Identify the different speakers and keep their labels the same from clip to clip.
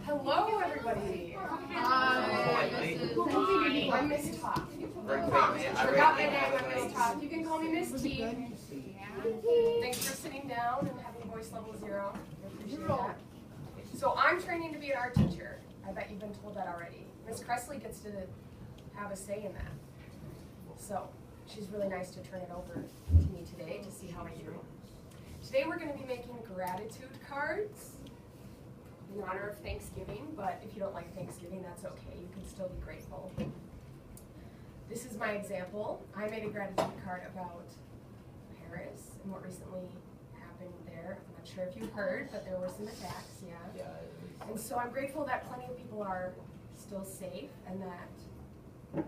Speaker 1: Hello, everybody. I'm Miss Top. Forgot my name. I'm Miss Top. You can call me Miss T. Thanks for sitting down and having voice level 0. I appreciate that. So I'm training to be an art teacher. I bet you've been told that already. Miss Cressley gets to have a say in that. So she's really nice to turn it over to me today to see how I do. Today we're going to be making gratitude cards in honor of Thanksgiving, but if you don't like Thanksgiving, that's okay. You can still be grateful. This is my example. I made a gratitude card about Paris and what recently happened there. I'm not sure if you heard, but there were some attacks, yeah. And so I'm grateful that plenty of people are still safe and that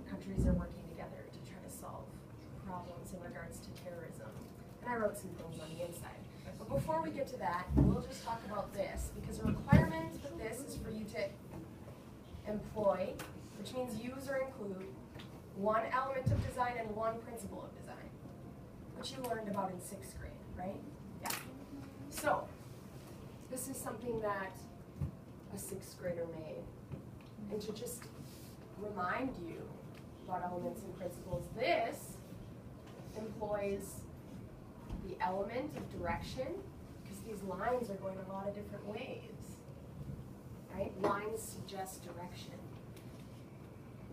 Speaker 1: countries are working together to try to solve problems in regards to terrorism. And I wrote some things on the inside. But before we get to that, we'll just talk about this, because a requirement for this is for you to employ, which means use or include, one element of design and one principle of design, which you learned about in 6th grade, right? Yeah. So, this is something that a 6th grader made. And to just remind you about elements and principles, this employs the element of direction, because these lines are going a lot of different ways, right? Lines suggest direction.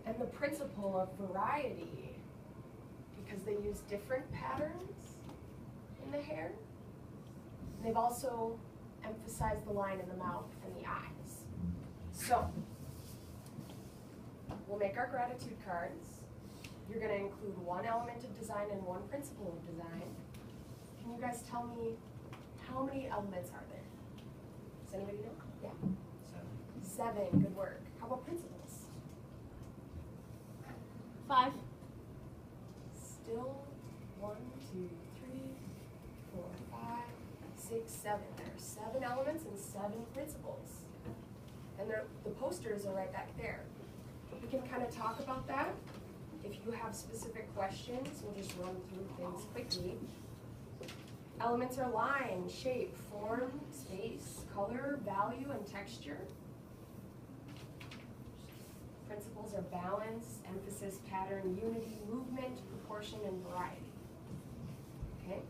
Speaker 1: And the principle of variety, because they use different patterns in the hair. And they've also emphasized the line in the mouth and the eyes. So, we'll make our gratitude cards. You're going to include one element of design and one principle of design. Can you guys tell me how many elements are there? Does anybody know? Yeah? 7. Good work. How about principles?
Speaker 2: 5.
Speaker 1: Still 1, 2, 3, 4, 5, 6, 7. There are 7 elements and 7 principles. And the posters are right back there. We can kind of talk about that. If you have specific questions, we'll just run through things quickly. Elements are line, shape, form, space, color, value, and texture. Principles are balance, emphasis, pattern, unity, movement, proportion, and variety. Okay?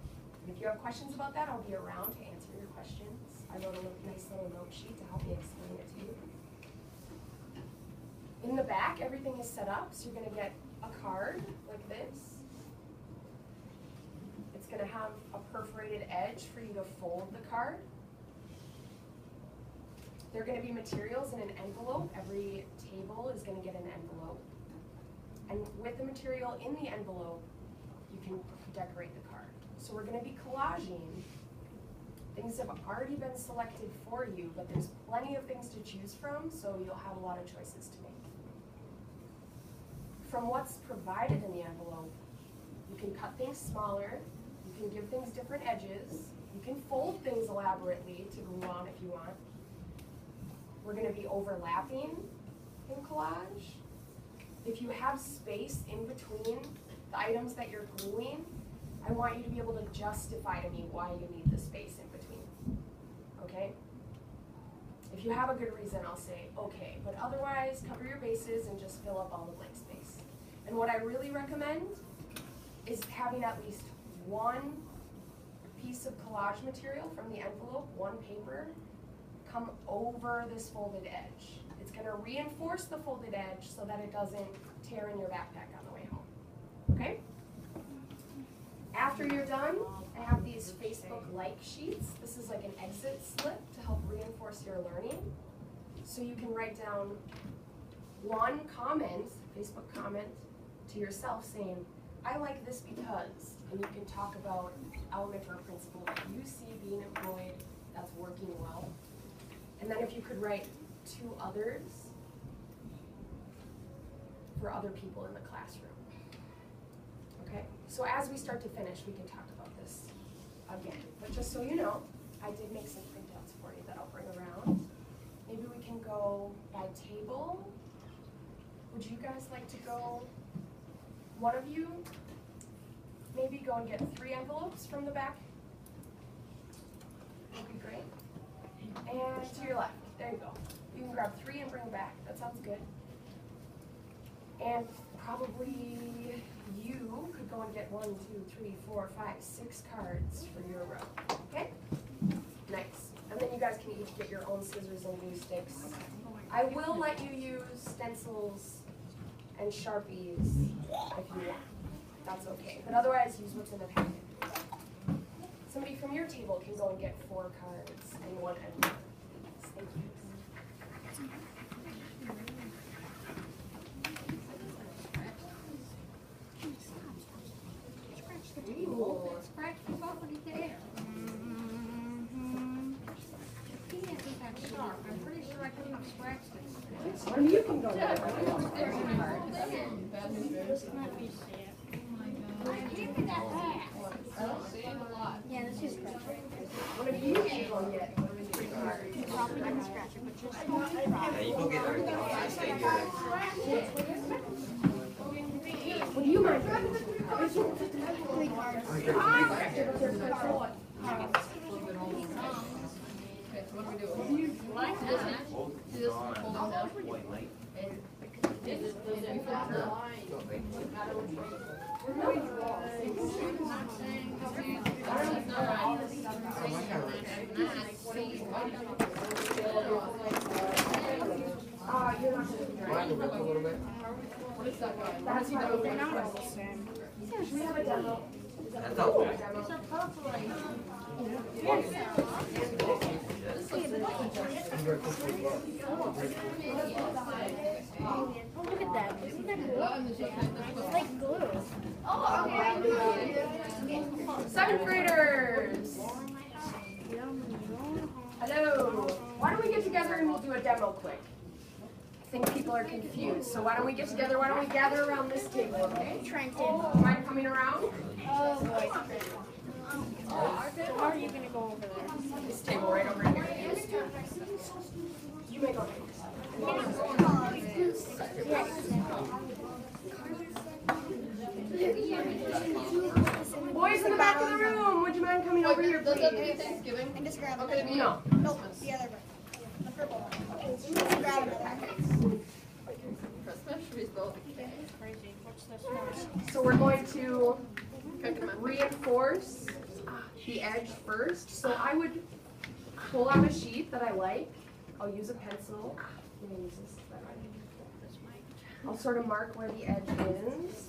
Speaker 1: And if you have questions about that, I'll be around to answer your questions. I wrote a nice little note sheet to help me explain it to you. In the back, everything is set up, so you're going to get a card like this. It's going to have a perforated edge for you to fold the card. There are going to be materials in an envelope. Every table is going to get an envelope. And with the material in the envelope, you can decorate the card. So we're going to be collaging. Things have already been selected for you, but there's plenty of things to choose from, so you'll have a lot of choices to make. From what's provided in the envelope, you can cut things smaller, you can give things different edges, you can fold things elaborately to glue on if you want. We're going to be overlapping in collage. If you have space in between the items that you're gluing, I want you to be able to justify to me why you need the space in between. Okay? If you have a good reason, I'll say, okay, but otherwise, cover your bases and just fill up all the blank space. And what I really recommend is having at least one piece of collage material from the envelope, one paper, come over this folded edge. It's going to reinforce the folded edge so that it doesn't tear in your backpack on the way home. Okay? After you're done, I have these Facebook like sheets. This is like an exit slip to help reinforce your learning. So you can write down one comment, Facebook comment, to yourself saying, I like this because, and you can talk about element or principle that you see being employed that's working well. And then if you could write 2 others for other people in the classroom. Okay, so as we start to finish, we can talk about this again. But just so you know, I did make some printouts for you that I'll bring around. Maybe we can go by table. Would you guys like to go, one of you, maybe go and get 3 envelopes from the back? Okay, great. And to your left. There you go. You can grab 3 and bring back. That sounds good. And probably you could go and get 1, 2, 3, 4, 5, 6 cards for your row. Okay? Nice. And then you guys can each get your own scissors and glue sticks. I will let you use stencils and Sharpies if you want. That's okay. But otherwise, use what's in the packet. Somebody from your table can go and get 4 cards and 1 envelope. Thank you.
Speaker 2: Scratch the property there. I'm pretty sure I couldn't have scratched it.
Speaker 1: One of you can go there.
Speaker 2: I can't be that bad. Yeah, this is scratch.
Speaker 1: One of you can go and get 3 cards.
Speaker 2: You probably didn't scratch it, but just
Speaker 3: Yeah, you go get everything else and stay here.
Speaker 1: Would you mind grabbing 2 cards?
Speaker 2: 3 cards.
Speaker 1: That's not okay. We have a demo.
Speaker 3: That's okay.
Speaker 2: Look at that. Isn't that cool? It's like glue.
Speaker 1: 7th graders. Hello. Why don't we get together and we'll do a demo quick? I think people are confused. So why don't we get together? Why don't we gather around this table, okay?
Speaker 2: Trenton.
Speaker 1: Mind coming around?
Speaker 2: Oh boy. How are you going to go over there?
Speaker 1: This table right over here. You may go. Boys in the back of the room, would you mind coming over here, please?
Speaker 4: Thanksgiving?
Speaker 2: And just grab it.
Speaker 4: Okay,
Speaker 1: No.
Speaker 2: Nope, the other one. The purple one. Just grab another.
Speaker 4: Christmas should be spelled.
Speaker 2: Crazy. What's this one?
Speaker 1: So we're going to reinforce the edge first. So I would pull out a sheet that I like. I'll use a pencil. I'm gonna use this. I'll sort of mark where the edge is.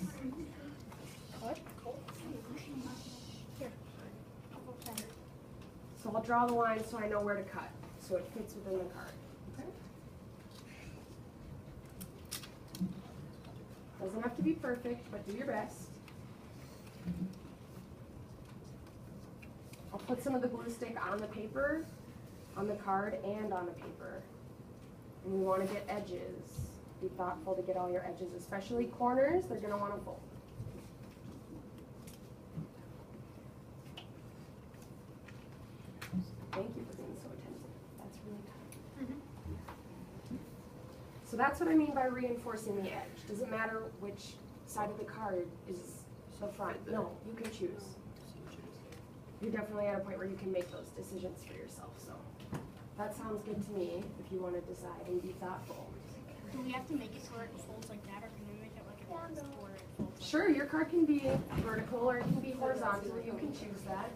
Speaker 1: So I'll draw the line so I know where to cut, so it fits within the card. Okay? Doesn't have to be perfect, but do your best. I'll put some of the glue stick on the paper, on the card, and on the paper. And we want to get edges. Be thoughtful to get all your edges, especially corners. They're going to want to fold. Thank you for being so attentive. That's really kind. So that's what I mean by reinforcing the edge. Doesn't matter which side of the card is the front. No, you can choose. You're definitely at a point where you can make those decisions for yourself. So that sounds good to me if you want to decide and be thoughtful.
Speaker 2: Do we have to make it so it folds like that, or can we make it like a dance where it folds like
Speaker 1: Sure, your card can be vertical or it can be horizontal. You can choose that.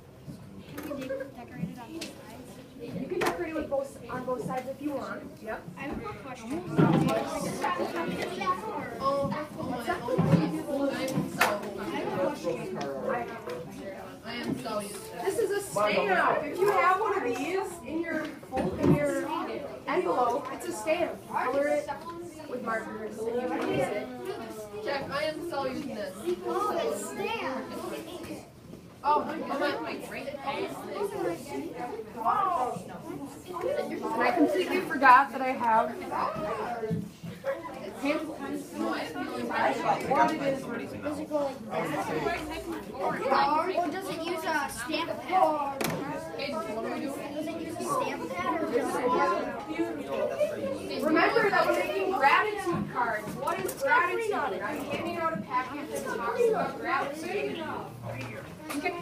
Speaker 2: Can we decorate it on both sides?
Speaker 1: You can decorate it with on both sides if you want. Yep.
Speaker 2: I have a quick question.
Speaker 4: I am so used to it.
Speaker 1: This is a stamp. If you have one of these in your envelope, it's a stamp. Color it with markers and you can use it.
Speaker 4: Jack, I am so using this.
Speaker 2: Oh, it's stamp.
Speaker 4: Oh, my great
Speaker 1: And I completely forgot that I have what it is.
Speaker 2: Does it go like that? Or does it use a stamp pad? Does it use a stamp pad or does it
Speaker 1: Remember that we're making gratitude cards. What is gratitude? I'm handing out a packet that talks about gratitude. You can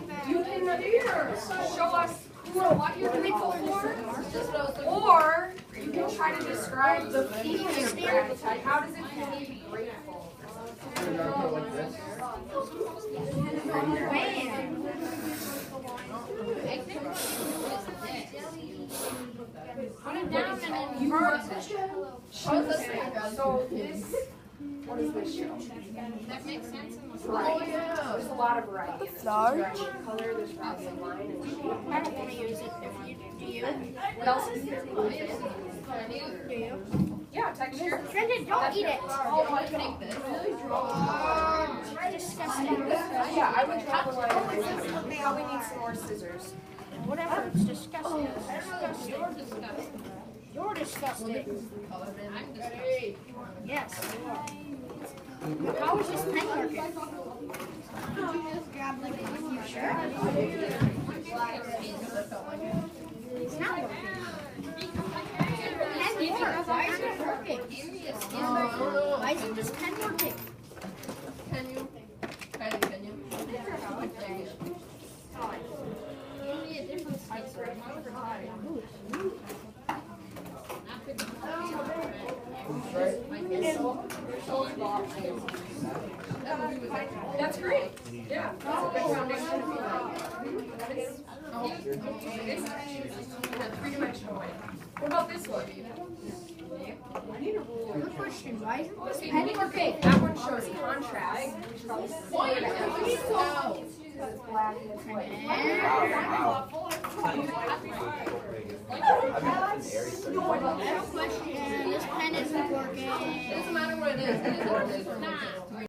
Speaker 1: show us what you're grateful describe the feeling of gratitude. How does it feel to be grateful?
Speaker 2: Put it down and then
Speaker 1: You
Speaker 2: burn
Speaker 1: are
Speaker 2: it.
Speaker 1: so this, what is this show?
Speaker 2: That makes sense in the
Speaker 1: Variety. There's a lot of variety. There's color, there's probably line and shape.
Speaker 2: I don't want to use it. If you do, you?
Speaker 1: What else is there?
Speaker 2: Do you?
Speaker 1: Yeah, texture.
Speaker 2: Trenton, don't eat it.
Speaker 1: Oh, I take this.
Speaker 2: It's disgusting.
Speaker 1: Yeah, I would draw the line. We probably need some more scissors.
Speaker 2: Whatever, it's disgusting. It's disgusting. You're disgusting. I'm disgusting. Yes. How is this pen working? You sure? It's not working. Pen works. Why is it working? Why isn't this pen working?
Speaker 4: Can you? Kylie, can you?
Speaker 1: That's great. Yeah, that's a good foundation to be like. Three-dimensional way. What about this one?
Speaker 2: Good question. Why isn't this
Speaker 1: Okay,
Speaker 2: pen working?
Speaker 1: that one shows contrast. We should probably say that. It's black and it's white.
Speaker 3: Wow, wow.
Speaker 2: Question. This pen isn't working.
Speaker 4: It doesn't matter what it is. It is what it is.